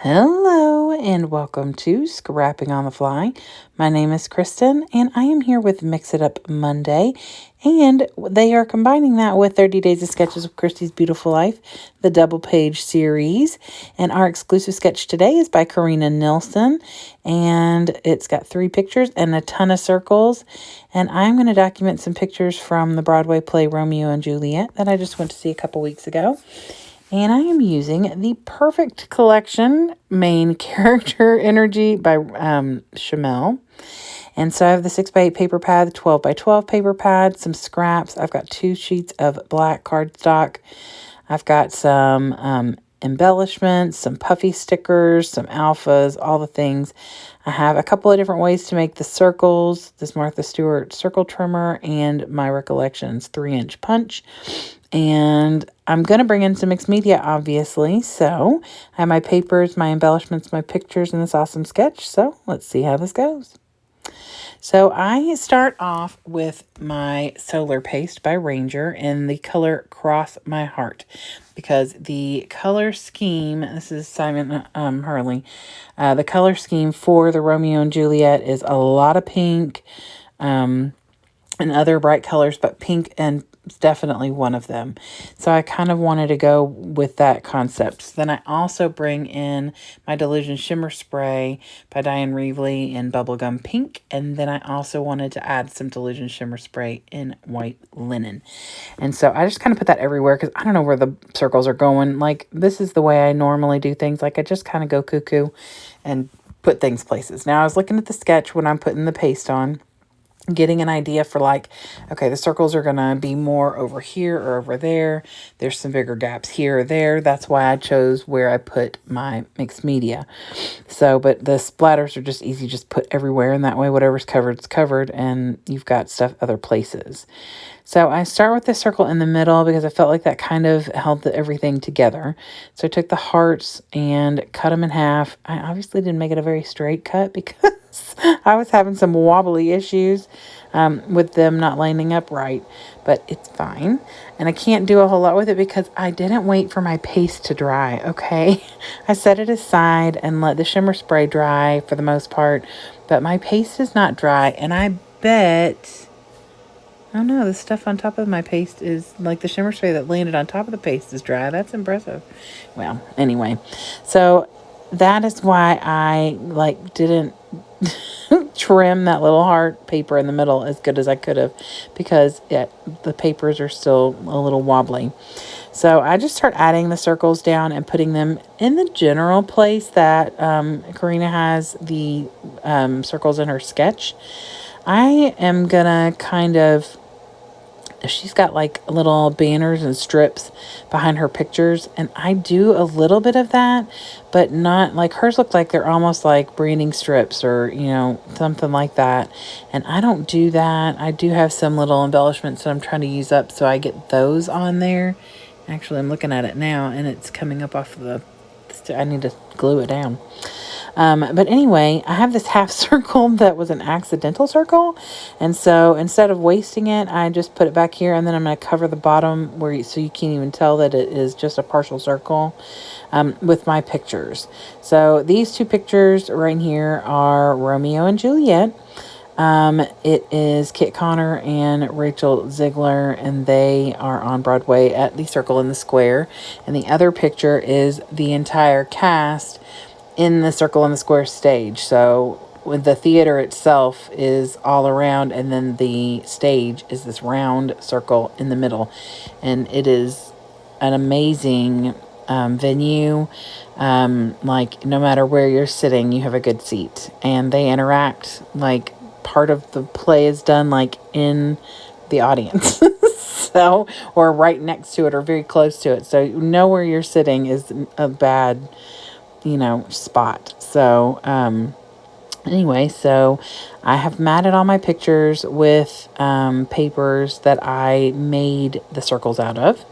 Hello and welcome to Scrapping on the Fly. My name is Kristen and I am here with Mix It Up Monday, and they are combining that with 30 Days of Sketches of Christy's Beautiful Life, the double page series. And our exclusive sketch today is by Carina Nilsson, and it's got 3 pictures and a ton of circles. And I'm going to document some pictures from the Broadway play Romeo and Juliet that I just went to see a couple weeks ago. And I am using the Perfect Collection Main Character Energy by Chamel. And so I have the 6x8 paper pad, the 12x12 paper pad, some scraps. I've got 2 sheets of black cardstock. I've got some embellishments, some puffy stickers, some alphas, all the things. I have a couple of different ways to make the circles, this Martha Stewart circle trimmer, and my Recollections 3-inch punch. And I'm going to bring in some mixed media, obviously. So I have my papers, my embellishments, my pictures, and this awesome sketch. So let's see how this goes. So I start off with my Solar Paste by Ranger in the color Cross My Heart, because the color scheme, this is Simon Hurley, the color scheme for the Romeo and Juliet is a lot of pink and other bright colors, but pink and it's definitely one of them. So I kind of wanted to go with that concept. So then I also bring in my Delusion Shimmer Spray by Diane Reevely in Bubblegum Pink. And then I also wanted to add some Delusion Shimmer Spray in White Linen. And so I just kind of put that everywhere because I don't know where the circles are going. Like, this is the way I normally do things. Like, I just kind of go cuckoo and put things places. Now, I was looking at the sketch when I'm putting the paste on, getting an idea for like, okay, the circles are going to be more over here or over there. There's some bigger gaps here or there. That's why I chose where I put my mixed media. So, but the splatters are just easy, just put everywhere, and that way whatever's covered is covered and you've got stuff other places. So I start with the circle in the middle because I felt like that kind of held everything together. So I took the hearts and cut them in half. I obviously didn't make it a very straight cut because I was having some wobbly issues with them not lining up right, but it's fine. And I can't do a whole lot with it because I didn't wait for my paste to dry, okay? I set it aside and let the shimmer spray dry for the most part, but my paste is not dry, and I bet... Oh no, the stuff on top of my paste is like the shimmer spray that landed on top of the paste is dry. That's impressive. Well, anyway, so that is why I didn't trim that little heart paper in the middle as good as I could have, because the papers are still a little wobbly. So I just start adding the circles down and putting them in the general place that Carina has the circles in her sketch. I am gonna kind of... She's got like little banners and strips behind her pictures, and I do a little bit of that, but not like hers look like they're almost like branding strips or, you know, something like that. And I don't do that. I do have some little embellishments that I'm trying to use up, so I get those on there. Actually, I'm looking at it now and it's coming up off of I need to glue it down. But anyway, I have this half circle that was an accidental circle. And so instead of wasting it, I just put it back here, and then I'm going to cover the bottom so you can't even tell that it is just a partial circle with my pictures. So these 2 pictures right here are Romeo and Juliet. It is Kit Connor and Rachel Ziegler, and they are on Broadway at the Circle in the Square. And the other picture is the entire cast in the Circle in the Square stage. So with the theater itself is all around, and then the stage is this round circle in the middle. And it is an amazing venue. Like, no matter where you're sitting, you have a good seat, and they interact. Like, part of the play is done like in the audience. So, or right next to it or very close to it. So know where you're sitting is a bad, spot. So, anyway, so I have matted all my pictures with papers that I made the circles out of.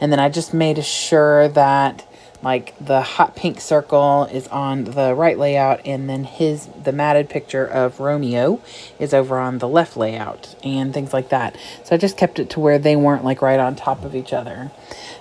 And then I just made sure that like the hot pink circle is on the right layout, and then the matted picture of Romeo is over on the left layout, and things like that. So I just kept it to where they weren't like right on top of each other.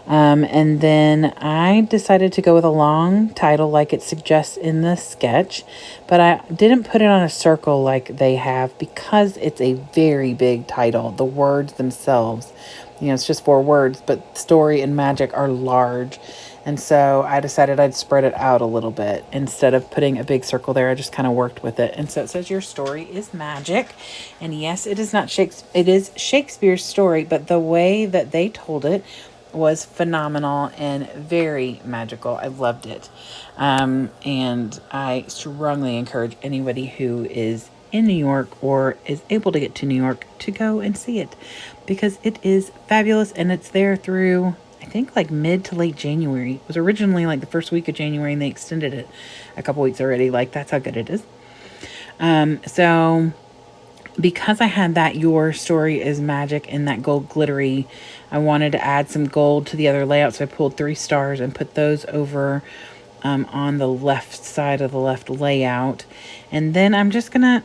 And then I decided to go with a long title like it suggests in the sketch, but I didn't put it on a circle like they have because it's a very big title. The words themselves, it's just 4 words, but story and magic are large. And so I decided I'd spread it out a little bit. Instead of putting a big circle there, I just kind of worked with it. And so it says your story is magic. And yes, it is not Shakespeare. It is Shakespeare's story, but the way that they told it was phenomenal and very magical. I loved it. And I strongly encourage anybody who is in New York or is able to get to New York to go and see it, because it is fabulous, and it's there through, I think, like mid to late January. It was originally like the first week of January, and they extended it a couple weeks already. Like, that's how good it is. So because I had that your story is magic and that gold glittery, I wanted to add some gold to the other layout. So I pulled 3 stars and put those over on the left side of the left layout. And then I'm just gonna,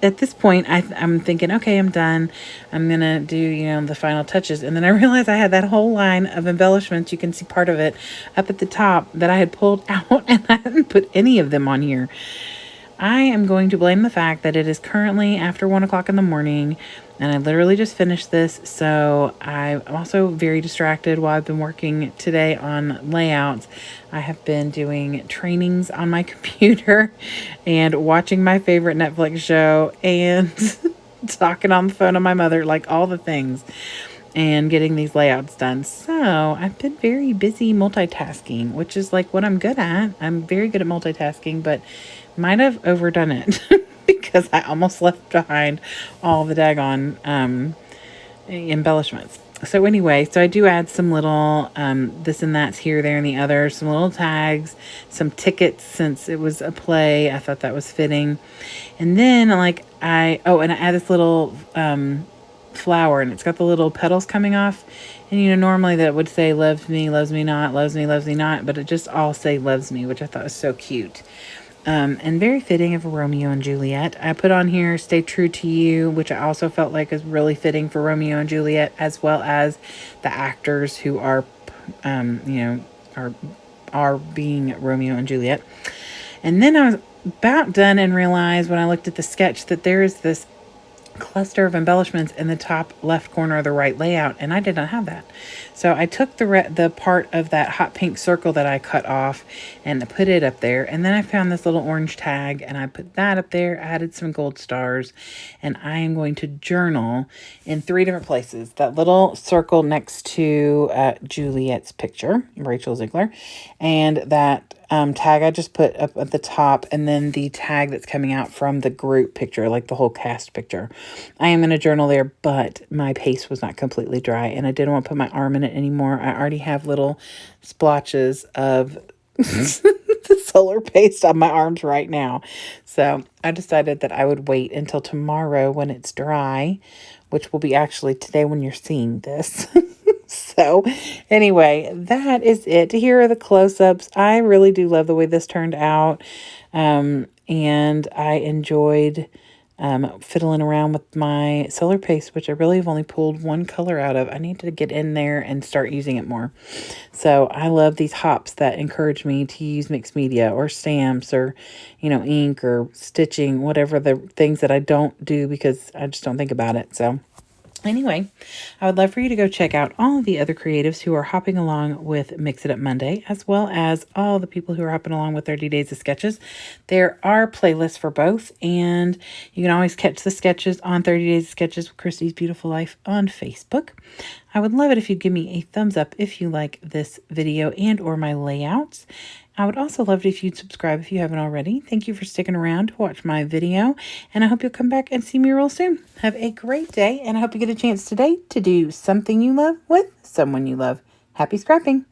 at this point, I'm thinking, okay, I'm done. I'm gonna do, the final touches. And then I realized I had that whole line of embellishments. You can see part of it up at the top that I had pulled out, and I hadn't put any of them on here. I am going to blame the fact that it is currently after 1 o'clock in the morning, and I literally just finished this. So I'm also very distracted while I've been working today on layouts. I have been doing trainings on my computer and watching my favorite Netflix show and talking on the phone to my mother, like all the things, and getting these layouts done. So I've been very busy multitasking, which is like what I'm good at. I'm very good at multitasking, but might have overdone it because I almost left behind all the daggone embellishments. So anyway, so I do add some little this and that's here, there, and the other, some little tags, some tickets, since it was a play. I thought that was fitting. And then and I add this little flower, and it's got the little petals coming off. And normally that would say loves me not, loves me not, but it just all say loves me, which I thought was so cute. And very fitting of Romeo and Juliet. I put on here stay true to you, which I also felt like is really fitting for Romeo and Juliet, as well as the actors who are are being Romeo and Juliet. And then I was about done and realized when I looked at the sketch that there is this cluster of embellishments in the top left corner of the right layout, and I did not have that. So I took the part of that hot pink circle that I cut off and put it up there, and then I found this little orange tag and I put that up there, added some gold stars, and I am going to journal in 3 different places. That little circle next to Juliet's picture, Rachel Ziegler, and that tag I just put up at the top, and then the tag that's coming out from the group picture, like the whole cast picture. I am going to journal there, but my paste was not completely dry, and I didn't want to put my arm in it anymore. I already have little splotches of the solar paste on my arms right now. So I decided that I would wait until tomorrow when it's dry, which will be actually today when you're seeing this. So anyway, that is it. Here are the close-ups. I really do love the way this turned out. And I enjoyed fiddling around with my solar paste, which I really have only pulled 1 color out of. I need to get in there and start using it more. So I love these hops that encourage me to use mixed media or stamps or, ink or stitching, whatever the things that I don't do because I just don't think about it. So anyway, I would love for you to go check out all of the other creatives who are hopping along with Mix It Up Monday, as well as all the people who are hopping along with 30 Days of Sketches. There are playlists for both, and you can always catch the sketches on 30 Days of Sketches with Christy's Beautiful Life on Facebook. I would love it if you'd give me a thumbs up if you like this video and or my layouts. I would also love it if you'd subscribe if you haven't already. Thank you for sticking around to watch my video, and I hope you'll come back and see me real soon. Have a great day, and I hope you get a chance today to do something you love with someone you love. Happy scrapping!